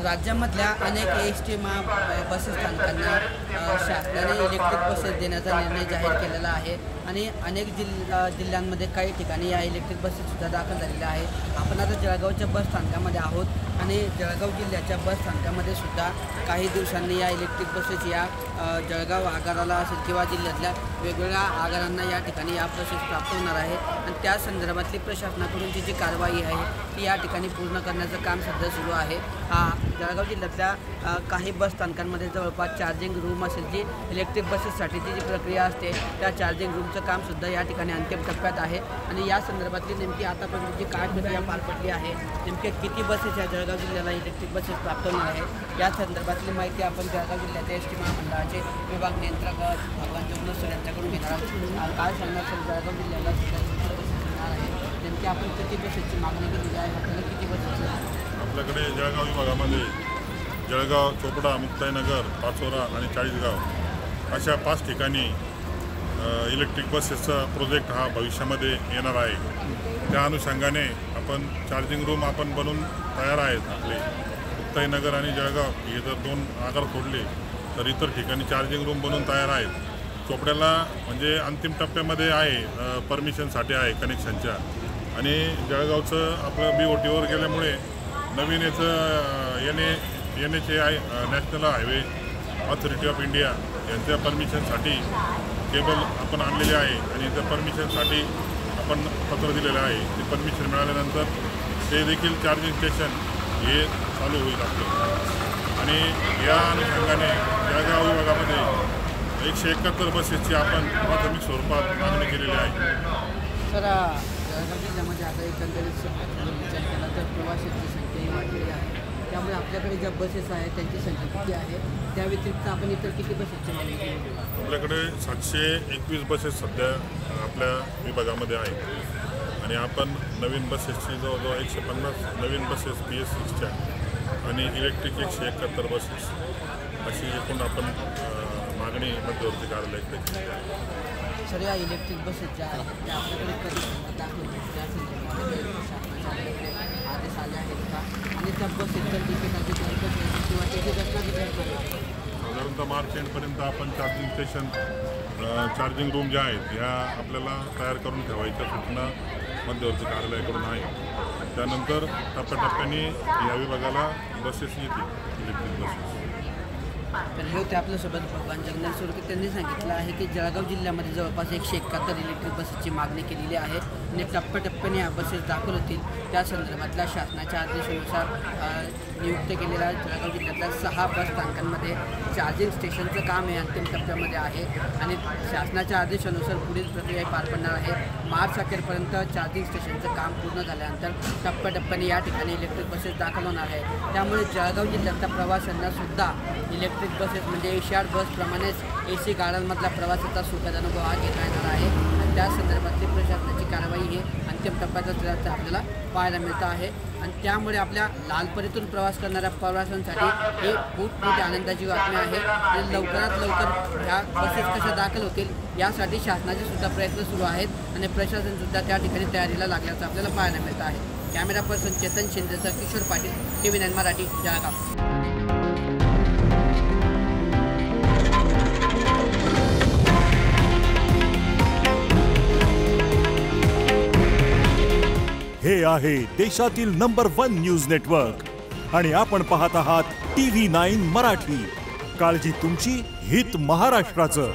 राज्यामधल्या अनेक एस.टी. बस स्थानकांना शासनाने इलेक्ट्रिक बसेस देण्याचा निर्णय जाहीर केलेला आहे आणि अनेक जिल्ह्यांमध्ये काही ठिकाणी या इलेक्ट्रिक बसेससुद्धा दाखल झालेल्या आहेत। आपण आता जळगावच्या बस स्थानकामध्ये आहोत आणि जळगाव जिल्ह्याच्या बस स्थानकामध्ये सुद्धा काही दिवसांनी या इलेक्ट्रिक बसेस या जळगाव आगाराला असेल किंवा जिल्ह्यातल्या वेगवेगळ्या आगारांना या ठिकाणी या बसेस प्राप्त होणार आहेत आणि त्या संदर्भातली प्रशासनाकडून जी कारवाई आहे ती या ठिकाणी पूर्ण करण्याचं काम सध्या सुरू आहे। जळगाव जिल्ह्यातल्या काही बस स्थानकांमध्ये जवळपास चार्जिंग रूम असेल जी इलेक्ट्रिक बसेससाठीची जी प्रक्रिया असते त्या चार्जिंग रूमचं कामसुद्धा या ठिकाणी अंतिम टप्प्यात आहे आणि या संदर्भातली नेमकी आतापर्यंत जी काय प्रक्रिया पार पडली आहे, नेमके किती बसेस या जळगाव जिल्ह्याला इलेक्ट्रिक बसेस प्राप्त होणार आहेत या संदर्भातली माहिती आपण जळगाव जिल्ह्याच्या एस.टी. महामंडळाचे विभाग नियंत्रक भगवान जोगनेश्वर यांच्याकडून घेणार आहोत। काय सांगणार सर, जळगाव जिल्ह्याला बसेस मिळणार आहे, नेमकी आपण किती बसेसची मागणी केलेली आहे, आपल्याला किती बसेस आपल्याकडे जळगाव विभागामध्ये जळगाव, चोपडा, मुक्ताईनगर, पाचोरा आणि चाळीसगाव अशा 5 ठिकाणी इलेक्ट्रिक बसेसचा प्रोजेक्ट हा भविष्यामध्ये येणार आहे। त्या अनुषंगाने आपण चार्जिंग रूम आपण बनवून तयार आहेत। आपले मुक्ताईनगर आणि जळगाव हे जर 2 आगार सोडले तर इतर ठिकाणी चार्जिंग रूम बनवून तयार आहेत। चोपड्याला म्हणजे अंतिम टप्प्यामध्ये आहे, परमिशनसाठी आहे कनेक्शनच्या, आणि जळगावचं आपलं BOTवर गेल्यामुळे नवीन याचं NHAI national highway authority of India यांच्या परमिशनसाठी केबल आपण आणलेले आहे आणि त्या परमिशनसाठी आपण पत्र दिलेलं आहे। ते परमिशन मिळाल्यानंतर ते देखील चार्जिंग स्टेशन हे चालू होईल आपलं। आणि या अनुषंगाने जळगाव विभागामध्ये 171 बसेसची आपण प्राथमिक स्वरूपात मागणी केलेली आहे। सर, जळगाव जिल्ह्यामध्ये आता एकंदरीत विचार केला तर प्रवाशांची संख्याही वाढलेली आहे, त्यामुळे आपल्याकडे ज्या बसेस आहेत त्यांची संख्या किती आहे, त्या व्यतिरिक्त आपण इतर किती बसेसची मागणी केली? आपल्याकडे 721 बसेस सध्या आपल्या विभागामध्ये आहेत आणि आपण नवीन बसेसची जवळजवळ 150 नवीन बसेस BS6च्या आणि इलेक्ट्रिक 171 बसेस अशी एकूण आपण मागणी मध्यवर्ती कार्यालयाकडे केली आहे। सर, या इलेक्ट्रिक बसेस ज्या आहेत त्या आपल्याकडे कधी दाखल त्या संदर्भामध्ये आदेश आले आहेत का, आणि त्या बसेसच्या तिकिटाची किंवा त्याची घटना किती? साधारणतः मार्च एंडपर्यंत आपण चार्जिंग स्टेशन चार्जिंग रूम ज्या आहेत ह्या आपल्याला तयार करून ठेवायच्या सूचना मध्यवर्ती कार्यालयाकडून आहे। त्यानंतर टप्प्याटप्प्याने या विभागाला बसेस येतील, इलेक्ट्रिक बसेस। तर हे होते आपल्यासोबत भगवान जोगनेश्वर, त्यांनी सांगितलं आहे की जळगाव जिल्ह्यामध्ये जवळपास 171 इलेक्ट्रिक बसेसची मागणी केलेली आहे आणि टप्प्याटप्प्याने या बसेस दाखल होतील। त्या संदर्भातल्या शासनाच्या आदेशानुसार नियुक्त केलेल्या जळगाव जिल्ह्यातल्या 6 बस स्थानकांमध्ये चार्जिंग स्टेशनचं काम हे अंतिम टप्प्यामध्ये आहे आणि शासनाच्या आदेशानुसार पुढील प्रक्रिया पार पडणार आहे। मार्च अखेरपर्यंत चार्जिंग स्टेशनचं काम पूर्ण झाल्यानंतर टप्प्याटप्प्याने या ठिकाणी इलेक्ट्रिक बसेस दाखल होणार आहे। त्यामुळे जळगाव जिल्ह्यातल्या प्रवाशांना सुद्धा इलेक्ट्रिक बसेस म्हणजे एशियाड बसप्रमाणेच AC गाड्यांमधल्या प्रवासाचा सुखद अनुभव हा घेता येणार आहे आणि त्या संदर्भातली प्रशासनाची कारवाई ही अंतिम टप्प्यात असल्याचं आपल्याला पाहायला मिळतं आहे आणि त्यामुळे आपल्या लालपरीतून प्रवास करणाऱ्या प्रवाशांसाठी ही खूप मोठी आनंदाची बातमी आहे आणि लवकरात लवकर ह्या बसेस कशा दाखल होतील यासाठी शासनाचे सुद्धा प्रयत्न सुरू आहेत आणि प्रशासनसुद्धा त्या ठिकाणी तयारीला लागल्याचं आपल्याला पाहायला मिळतं आहे। कॅमेरा पर्सन चेतन शिंदेचा किशोर पाटील, TV9 मराठी, जळगाव। हे आहे देशातील नंबर 1 न्यूज नेटवर्क आणि आपण पाहत आहात TV9 मराठी। काळजी तुमची, हित महाराष्ट्राचं।